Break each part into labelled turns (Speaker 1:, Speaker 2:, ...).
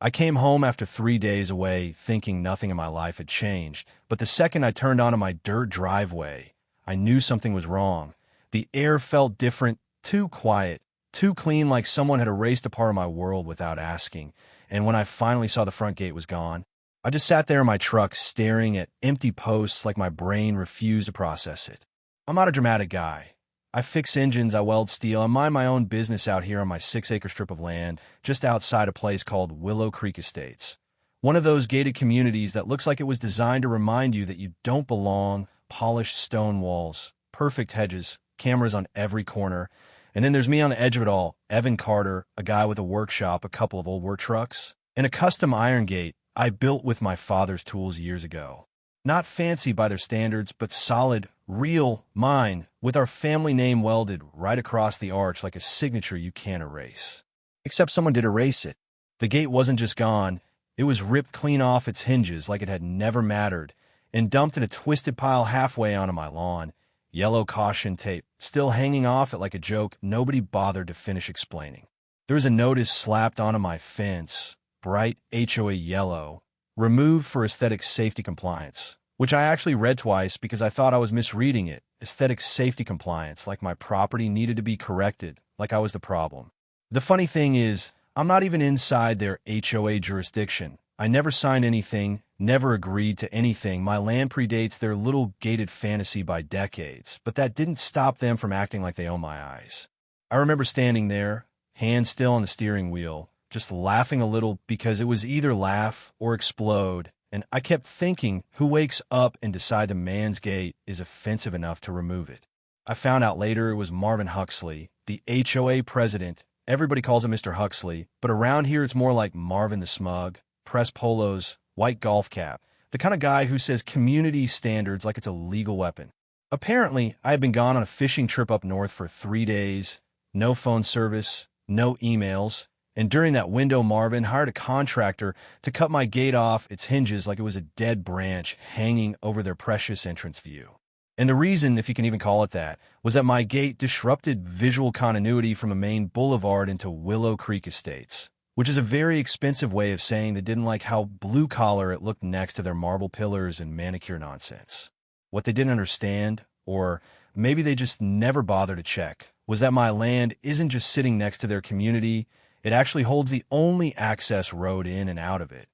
Speaker 1: I came home after 3 days away thinking nothing in my life had changed, but the second I turned onto my dirt driveway, I knew something was wrong. The air felt different, too quiet, too clean, like someone had erased a part of my world without asking. And when I finally saw the front gate was gone, I just sat there in my truck staring at empty posts like my brain refused to process it. I'm not a dramatic guy. I fix engines, I weld steel, I mind my own business out here on my 6-acre strip of land just outside a place called Willow Creek Estates. One of those gated communities that looks like it was designed to remind you that you don't belong, polished stone walls, perfect hedges, cameras on every corner. And then there's me on the edge of it all, Evan Carter, a guy with a workshop, a couple of old work trucks, and a custom iron gate I built with my father's tools years ago. Not fancy by their standards, but solid, real, mine, with our family name welded right across the arch like a signature you can't erase. Except someone did erase it. The gate wasn't just gone, it was ripped clean off its hinges like it had never mattered, and dumped in a twisted pile halfway onto my lawn. Yellow caution tape, still hanging off it like a joke nobody bothered to finish explaining. There was a notice slapped onto my fence, bright HOA yellow, removed for aesthetic safety compliance, which I actually read twice because I thought I was misreading it. Aesthetic safety compliance, like my property needed to be corrected, like I was the problem. The funny thing is, I'm not even inside their HOA jurisdiction. I never signed anything, never agreed to anything. My land predates their little gated fantasy by decades, but that didn't stop them from acting like they own my eyes. I remember standing there, hands still on the steering wheel, just laughing a little because it was either laugh or explode, and I kept thinking, who wakes up and decide the man's gate is offensive enough to remove it? I found out later it was Marvin Huxley, the HOA president. Everybody calls him Mr. Huxley, but around here it's more like Marvin the Smug, press polos, white golf cap, the kind of guy who says community standards like it's a legal weapon. Apparently, I had been gone on a fishing trip up north for 3 days, no phone service, no emails, and during that window, Marvin hired a contractor to cut my gate off its hinges like it was a dead branch hanging over their precious entrance view. And the reason, if you can even call it that, was that my gate disrupted visual continuity from a main boulevard into Willow Creek Estates, which is a very expensive way of saying they didn't like how blue-collar it looked next to their marble pillars and manicure nonsense. What they didn't understand, or maybe they just never bothered to check, was that my land isn't just sitting next to their community, it actually holds the only access road in and out of it.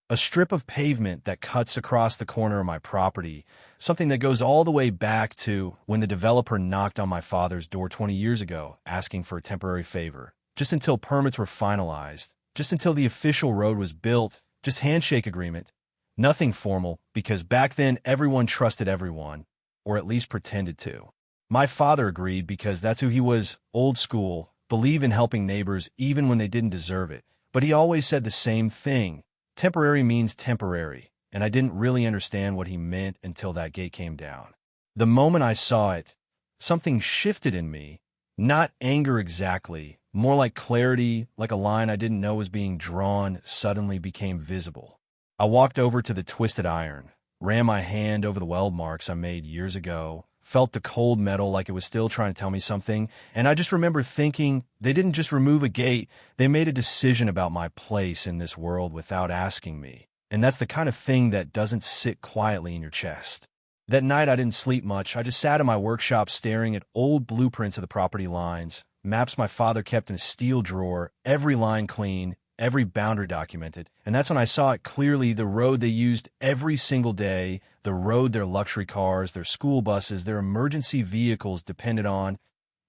Speaker 1: A strip of pavement that cuts across the corner of my property, something that goes all the way back to when the developer knocked on my father's door 20 years ago, asking for a temporary favor, just until permits were finalized, just until the official road was built, just handshake agreement. Nothing formal, because back then everyone trusted everyone, or at least pretended to. My father agreed because that's who he was, old school, believe in helping neighbors even when they didn't deserve it. But he always said the same thing. Temporary means temporary, and I didn't really understand what he meant until that gate came down. The moment I saw it, something shifted in me. Not anger exactly, more like clarity, like a line I didn't know was being drawn suddenly became visible. I walked over to the twisted iron, ran my hand over the weld marks I made years ago, felt the cold metal like it was still trying to tell me something, and I just remember thinking, they didn't just remove a gate, they made a decision about my place in this world without asking me. And that's the kind of thing that doesn't sit quietly in your chest. That night I didn't sleep much. I just sat in my workshop staring at old blueprints of the property lines, maps my father kept in a steel drawer, every line clean, every boundary documented. And that's when I saw it clearly, the road they used every single day, the road their luxury cars, their school buses, their emergency vehicles depended on.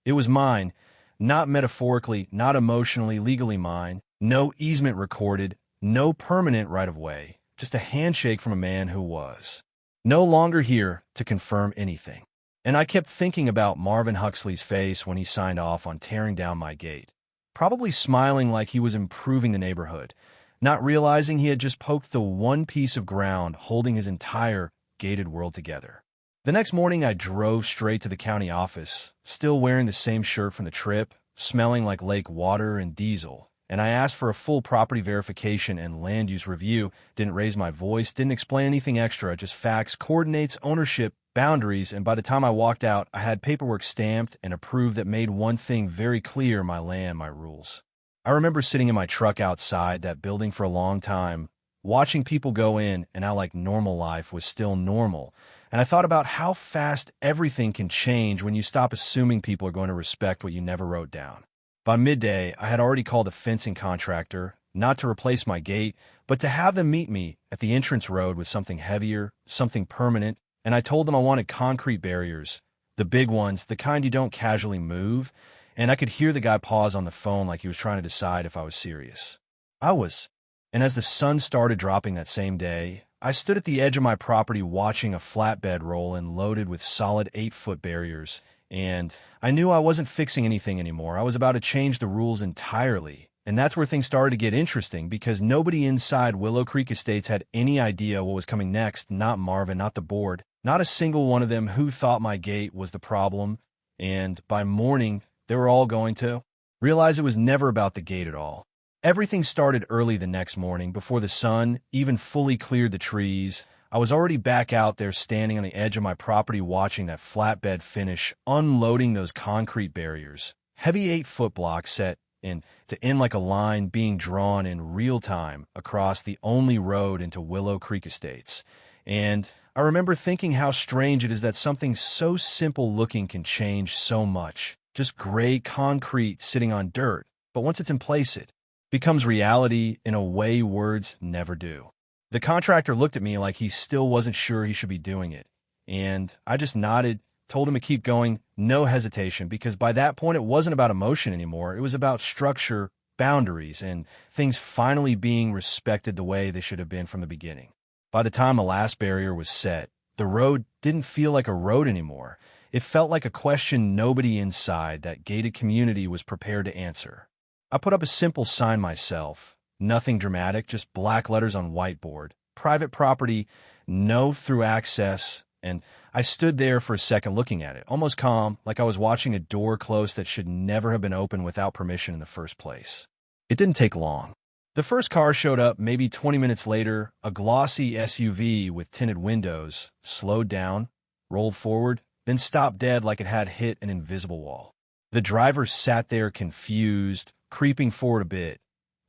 Speaker 1: It was mine, not metaphorically, not emotionally, legally mine. No easement recorded, no permanent right-of-way, just a handshake from a man who was no longer here to confirm anything. And I kept thinking about Marvin Huxley's face when he signed off on tearing down my gate. Probably smiling like he was improving the neighborhood, not realizing he had just poked the one piece of ground holding his entire gated world together. The next morning, I drove straight to the county office, still wearing the same shirt from the trip, smelling like lake water and diesel, and I asked for a full property verification and land use review, didn't raise my voice, didn't explain anything extra, just facts, coordinates, ownership, boundaries, and by the time I walked out, I had paperwork stamped and approved that made one thing very clear: my land, my rules. I remember sitting in my truck outside that building for a long time, watching people go in and out like normal life was still normal. And I thought about how fast everything can change when you stop assuming people are going to respect what you never wrote down. By midday, I had already called a fencing contractor, not to replace my gate, but to have them meet me at the entrance road with something heavier, something permanent, and I told them I wanted concrete barriers, the big ones, the kind you don't casually move, and I could hear the guy pause on the phone like he was trying to decide if I was serious. I was. And as the sun started dropping that same day, I stood at the edge of my property watching a flatbed roll in loaded with solid 8-foot barriers, and I knew I wasn't fixing anything anymore. I was about to change the rules entirely. And that's where things started to get interesting because nobody inside Willow Creek Estates had any idea what was coming next, not Marvin, not the board, not a single one of them who thought my gate was the problem. And by morning, they were all going to realize it was never about the gate at all. Everything started early the next morning before the sun even fully cleared the trees. I was already back out there standing on the edge of my property watching that flatbed finish, unloading those concrete barriers. Heavy 8-foot blocks set in to end like a line being drawn in real time across the only road into Willow Creek Estates. And I remember thinking how strange it is that something so simple looking can change so much. Just gray concrete sitting on dirt. But once it's in place, it becomes reality in a way words never do. The contractor looked at me like he still wasn't sure he should be doing it. And I just nodded, told him to keep going, no hesitation, because by that point it wasn't about emotion anymore. It was about structure, boundaries, and things finally being respected the way they should have been from the beginning. By the time the last barrier was set, the road didn't feel like a road anymore. It felt like a question nobody inside that gated community was prepared to answer. I put up a simple sign myself, nothing dramatic, just black letters on whiteboard. Private property, no through access, and I stood there for a second looking at it, almost calm, like I was watching a door close that should never have been opened without permission in the first place. It didn't take long. The first car showed up maybe 20 minutes later, a glossy SUV with tinted windows, slowed down, rolled forward, then stopped dead like it had hit an invisible wall. The driver sat there confused, creeping forward a bit,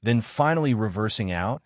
Speaker 1: then finally reversing out,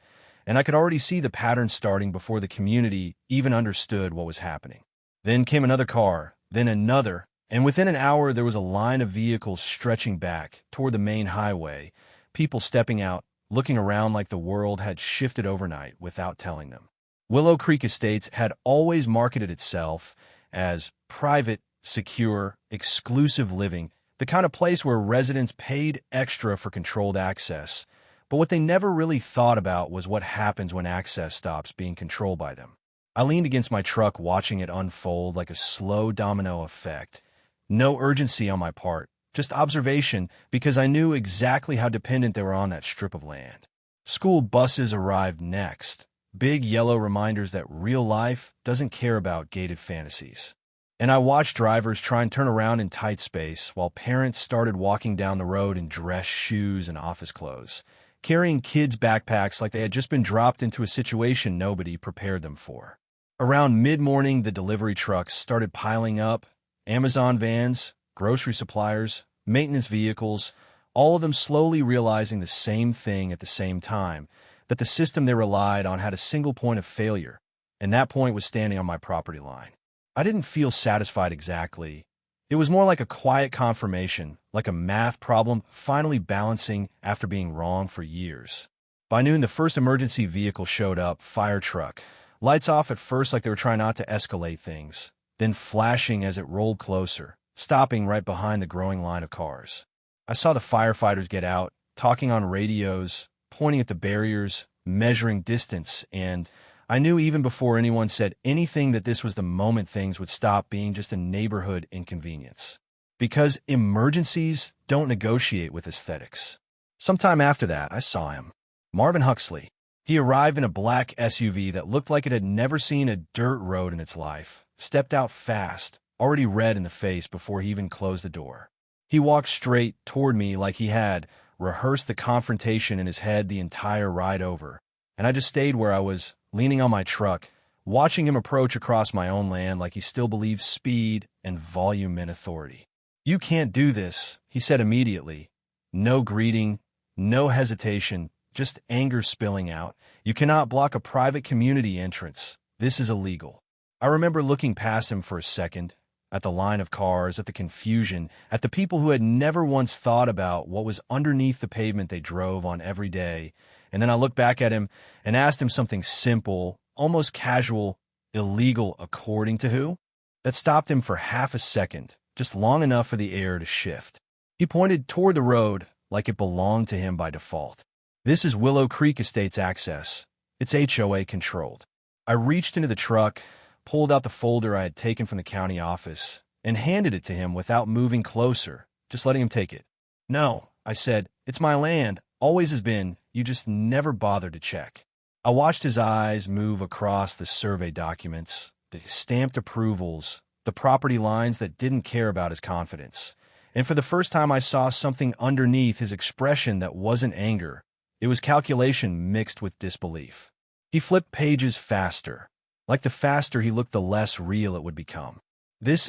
Speaker 1: and I could already see the pattern starting before the community even understood what was happening. Then came another car, then another, and within an hour there was a line of vehicles stretching back toward the main highway, people stepping out, looking around like the world had shifted overnight without telling them. Willow Creek Estates had always marketed itself as private, secure, exclusive living, the kind of place where residents paid extra for controlled access. But what they never really thought about was what happens when access stops being controlled by them. I leaned against my truck watching it unfold like a slow domino effect. No urgency on my part, just observation because I knew exactly how dependent they were on that strip of land. School buses arrived next, big yellow reminders that real life doesn't care about gated fantasies. And I watched drivers try and turn around in tight space while parents started walking down the road in dress shoes and office clothes, carrying kids' backpacks like they had just been dropped into a situation nobody prepared them for. Around mid-morning, the delivery trucks started piling up, Amazon vans, grocery suppliers, maintenance vehicles, all of them slowly realizing the same thing at the same time, that the system they relied on had a single point of failure, and that point was standing on my property line. I didn't feel satisfied exactly. It was more like a quiet confirmation, like a math problem finally balancing after being wrong for years. By noon, the first emergency vehicle showed up, fire truck. Lights off at first like they were trying not to escalate things, then flashing as it rolled closer, stopping right behind the growing line of cars. I saw the firefighters get out, talking on radios, pointing at the barriers, measuring distance, and I knew even before anyone said anything that this was the moment things would stop being just a neighborhood inconvenience. Because emergencies don't negotiate with aesthetics. Sometime after that, I saw him. Marvin Huxley. He arrived in a black SUV that looked like it had never seen a dirt road in its life, stepped out fast, already red in the face before he even closed the door. He walked straight toward me like he had rehearsed the confrontation in his head the entire ride over, and I just stayed where I was, leaning on my truck, watching him approach across my own land like he still believed speed and volume meant authority. "You can't do this," he said immediately. No greeting, No hesitation, just anger spilling out. You cannot block a private community entrance. This is illegal. I remember looking past him for a second, at the line of cars, at the confusion, at the people who had never once thought about what was underneath the pavement they drove on every day. And then I looked back at him and asked him something simple, almost casual, illegal according to who? That stopped him for half a second, just long enough for the air to shift. He pointed toward the road like it belonged to him by default. This is Willow Creek Estates access. It's HOA controlled. I reached into the truck, pulled out the folder I had taken from the county office, and handed it to him without moving closer, just letting him take it. No, I said, it's my land, always has been, you just never bothered to check. I watched his eyes move across the survey documents, the stamped approvals, the property lines that didn't care about his confidence. And for the first time I saw something underneath his expression that wasn't anger. It was calculation mixed with disbelief. He flipped pages faster. Like the faster he looked, the less real it would become. This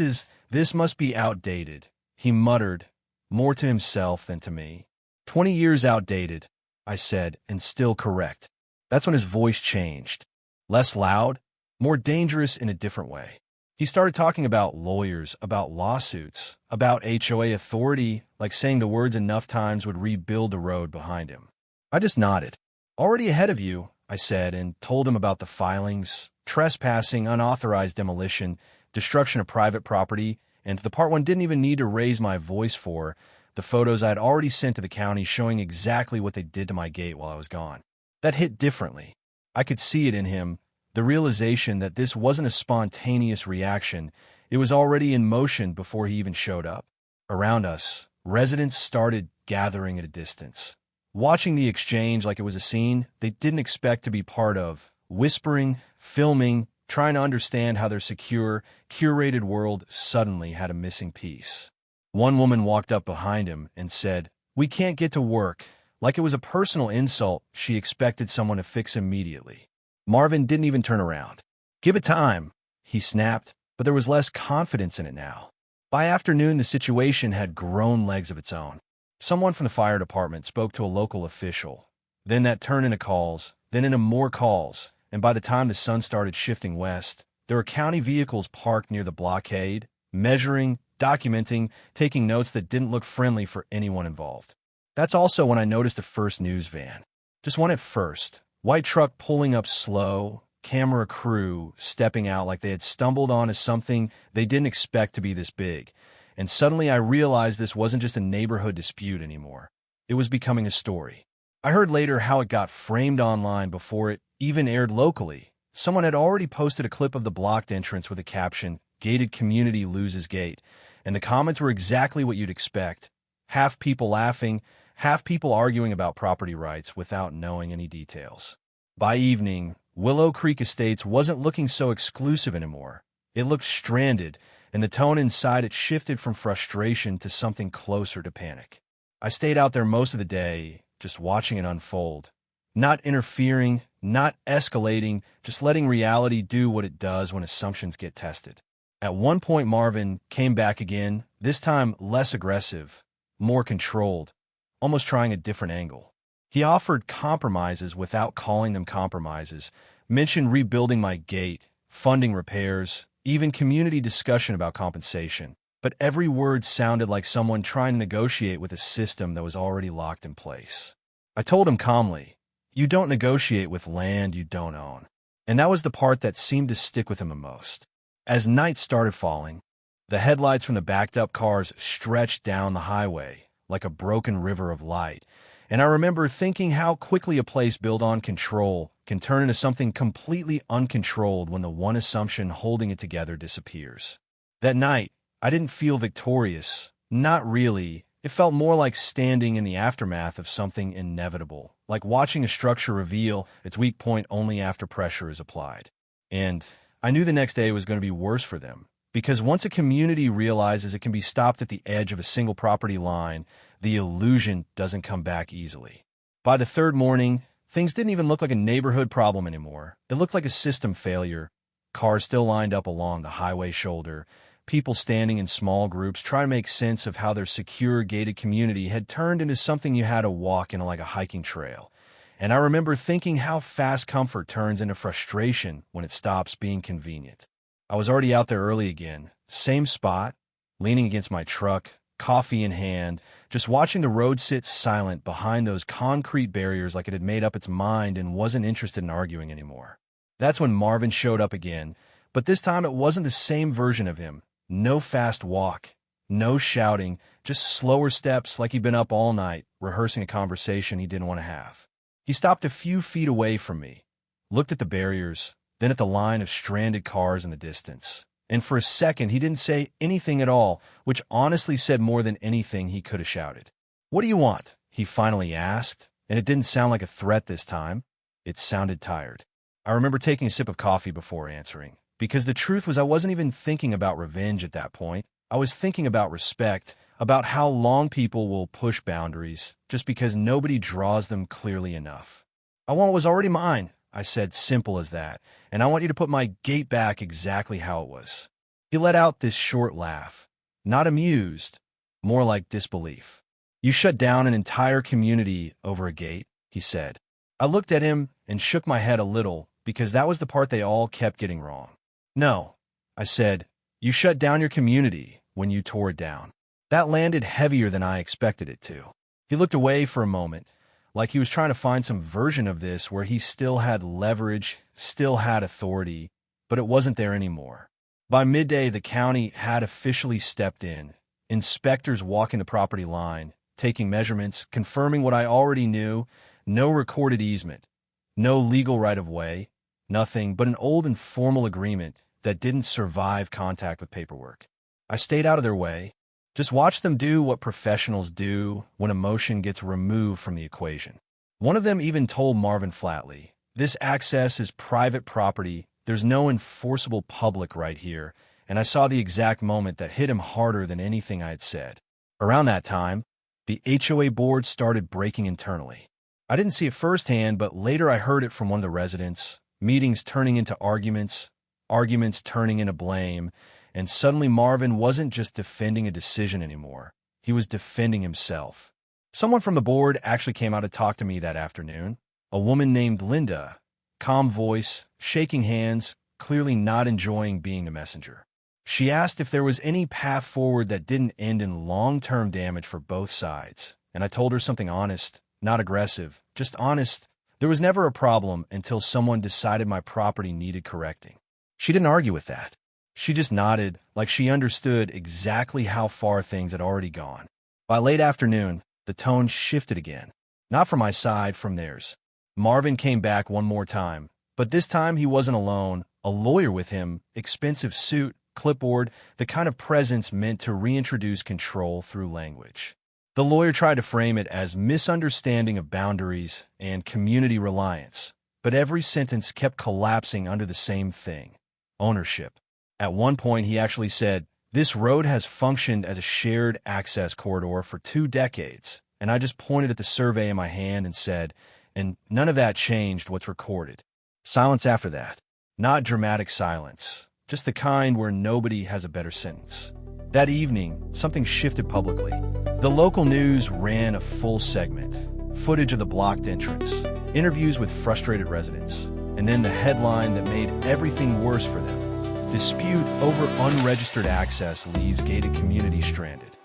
Speaker 1: must be outdated, he muttered, more to himself than to me. 20 years outdated, I said, and still correct. That's when his voice changed. Less loud, more dangerous in a different way. He started talking about lawyers, about lawsuits, about HOA authority, like saying the words enough times would rebuild the road behind him. I just nodded. Already ahead of you, I said, and told him about the filings, trespassing, unauthorized demolition, destruction of private property, and the part one didn't even need to raise my voice for, the photos I had already sent to the county showing exactly what they did to my gate while I was gone. That hit differently. I could see it in him, the realization that this wasn't a spontaneous reaction. It was already in motion before he even showed up. Around us, residents started gathering at a distance, watching the exchange like it was a scene they didn't expect to be part of, whispering, filming, trying to understand how their secure, curated world suddenly had a missing piece. One woman walked up behind him and said, "We can't get to work." Like it was a personal insult she expected someone to fix immediately. Marvin didn't even turn around. "Give it time," he snapped, but there was less confidence in it now. By afternoon, the situation had grown legs of its own. Someone from the fire department spoke to a local official. Then that turned into calls, then into more calls, and by the time the sun started shifting west, there were county vehicles parked near the blockade, measuring, documenting, taking notes that didn't look friendly for anyone involved. That's also when I noticed the first news van. Just one at first. White truck pulling up slow, camera crew stepping out like they had stumbled onto something they didn't expect to be this big. And suddenly I realized this wasn't just a neighborhood dispute anymore. It was becoming a story. I heard later how it got framed online before it even aired locally. Someone had already posted a clip of the blocked entrance with a caption, "Gated community loses gate," and the comments were exactly what you'd expect. Half people laughing, half people arguing about property rights without knowing any details. By evening, Willow Creek Estates wasn't looking so exclusive anymore. It looked stranded, and the tone inside it shifted from frustration to something closer to panic. I stayed out there most of the day, just watching it unfold. Not interfering, not escalating, just letting reality do what it does when assumptions get tested. At one point, Marvin came back again, this time less aggressive, more controlled, almost trying a different angle. He offered compromises without calling them compromises, mentioned rebuilding my gate, funding repairs, even community discussion about compensation. But every word sounded like someone trying to negotiate with a system that was already locked in place. I told him calmly, "You don't negotiate with land you don't own." And that was the part that seemed to stick with him the most. As night started falling, the headlights from the backed-up cars stretched down the highway like a broken river of light, and I remember thinking how quickly a place built on control can turn into something completely uncontrolled when the one assumption holding it together disappears. That night, I didn't feel victorious. Not really. It felt more like standing in the aftermath of something inevitable, like watching a structure reveal its weak point only after pressure is applied. And I knew the next day was going to be worse for them, because once a community realizes it can be stopped at the edge of a single property line, the illusion doesn't come back easily. By the third morning, things didn't even look like a neighborhood problem anymore. It looked like a system failure. Cars still lined up along the highway shoulder, people standing in small groups trying to make sense of how their secure, gated community had turned into something you had to walk in like a hiking trail. And I remember thinking how fast comfort turns into frustration when it stops being convenient. I was already out there early again, same spot, leaning against my truck, coffee in hand, just watching the road sit silent behind those concrete barriers like it had made up its mind and wasn't interested in arguing anymore. That's when Marvin showed up again, but this time it wasn't the same version of him. No fast walk, no shouting, just slower steps like he'd been up all night, rehearsing a conversation he didn't want to have. He stopped a few feet away from me, looked at the barriers, then at the line of stranded cars in the distance. And for a second, he didn't say anything at all, which honestly said more than anything he could have shouted. "What do you want?" he finally asked, and it didn't sound like a threat this time. It sounded tired. I remember taking a sip of coffee before answering, because the truth was I wasn't even thinking about revenge at that point. I was thinking about respect, about how long people will push boundaries just because nobody draws them clearly enough. "I want what was already mine," I said, simple as that, "and I want you to put my gate back exactly how it was." He let out this short laugh, not amused, more like disbelief. "You shut down an entire community over a gate," he said. I looked at him and shook my head a little because that was the part they all kept getting wrong. "No," I said, "you shut down your community when you tore it down." That landed heavier than I expected it to. He looked away for a moment, like he was trying to find some version of this where he still had leverage, still had authority, but it wasn't there anymore. By midday, the county had officially stepped in, inspectors walking the property line, taking measurements, confirming what I already knew. No recorded easement, no legal right-of-way, nothing but an old informal agreement that didn't survive contact with paperwork. I stayed out of their way, just watched them do what professionals do when emotion gets removed from the equation. One of them even told Marvin flatly, "This access is private property, there's no enforceable public right here," and I saw the exact moment that hit him harder than anything I had said. Around that time, the HOA board started breaking internally. I didn't see it firsthand, but later I heard it from one of the residents, meetings turning into arguments, arguments turning into blame, and suddenly Marvin wasn't just defending a decision anymore. He was defending himself. Someone from the board actually came out to talk to me that afternoon. A woman named Linda, calm voice, shaking hands, clearly not enjoying being the messenger. She asked if there was any path forward that didn't end in long-term damage for both sides, and I told her something honest. Not aggressive, just honest. There was never a problem until someone decided my property needed correcting. She didn't argue with that. She just nodded, like she understood exactly how far things had already gone. By late afternoon, the tone shifted again. Not from my side, from theirs. Marvin came back one more time, but this time he wasn't alone. A lawyer with him, expensive suit, clipboard, the kind of presence meant to reintroduce control through language. The lawyer tried to frame it as misunderstanding of boundaries and community reliance, but every sentence kept collapsing under the same thing: ownership. At one point, he actually said, "This road has functioned as a shared access corridor for 2 decades," and I just pointed at the survey in my hand and said, "And none of that changed what's recorded." Silence after that. Not dramatic silence, just the kind where nobody has a better sentence. That evening, something shifted publicly. The local news ran a full segment, footage of the blocked entrance, interviews with frustrated residents, and then the headline that made everything worse for them: "Dispute over unregistered access leaves gated community stranded."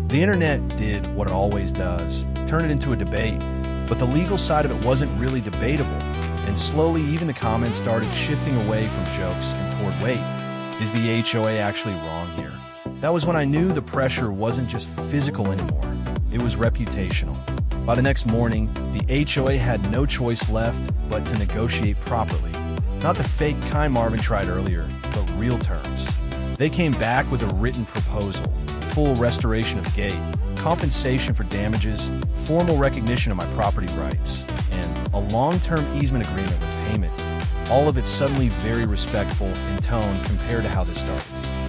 Speaker 1: The internet did what it always does, turn it into a debate, but the legal side of it wasn't really debatable, and slowly even the comments started shifting away from jokes and toward, "Wait, is the HOA actually wrong here?" That was when I knew the pressure wasn't just physical anymore, it was reputational. By the next morning, the HOA had no choice left but to negotiate properly. Not the fake kind Marvin tried earlier, but real terms. They came back with a written proposal: full restoration of the gate, compensation for damages, formal recognition of my property rights, and a long-term easement agreement with payment. All of it suddenly very respectful in tone compared to how this started.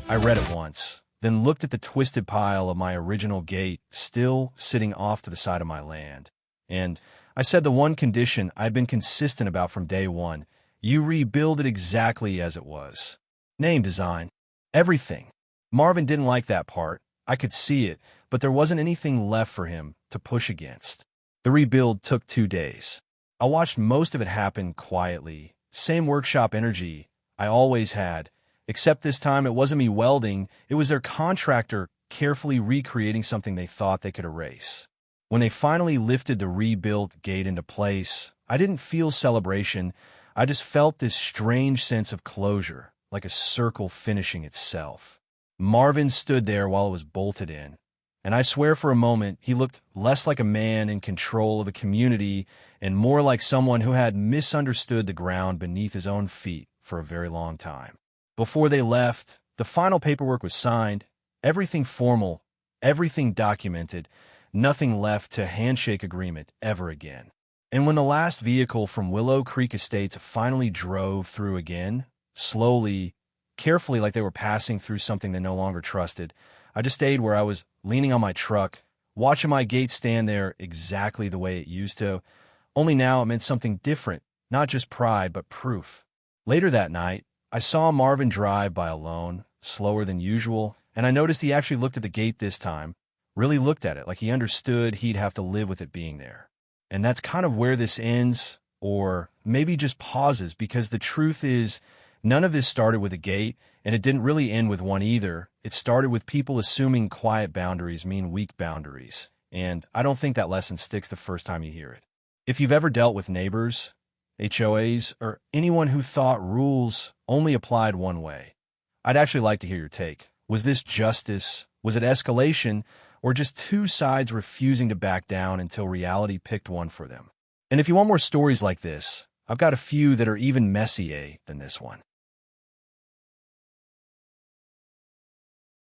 Speaker 1: I read it once, then looked at the twisted pile of my original gate still sitting off to the side of my land. And I said the one condition I'd been consistent about from day one: you rebuild it exactly as it was. Name, design, everything. Marvin didn't like that part. I could see it, but there wasn't anything left for him to push against. The rebuild took 2 days. I watched most of it happen quietly. Same workshop energy I always had, except this time it wasn't me welding, it was their contractor carefully recreating something they thought they could erase. When they finally lifted the rebuilt gate into place, I didn't feel celebration. I just felt this strange sense of closure, like a circle finishing itself. Marvin stood there while it was bolted in, and I swear for a moment he looked less like a man in control of a community and more like someone who had misunderstood the ground beneath his own feet for a very long time. Before they left, the final paperwork was signed, everything formal, everything documented, nothing left to handshake agreement ever again. And when the last vehicle from Willow Creek Estates finally drove through again, slowly, carefully like they were passing through something they no longer trusted, I just stayed where I was, leaning on my truck, watching my gate stand there exactly the way it used to, only now it meant something different, not just pride, but proof. Later that night, I saw Marvin drive by alone, slower than usual, and I noticed he actually looked at the gate this time, really looked at it like he understood he'd have to live with it being there. And that's kind of where this ends, or maybe just pauses, because the truth is, none of this started with a gate, and it didn't really end with one either. It started with people assuming quiet boundaries mean weak boundaries, and I don't think that lesson sticks the first time you hear it. If you've ever dealt with neighbors, HOAs, or anyone who thought rules only applied one way, I'd actually like to hear your take. Was this justice? Was it escalation? Or just two sides refusing to back down until reality picked one for them? And if you want more stories like this, I've got a few that are even messier than this one.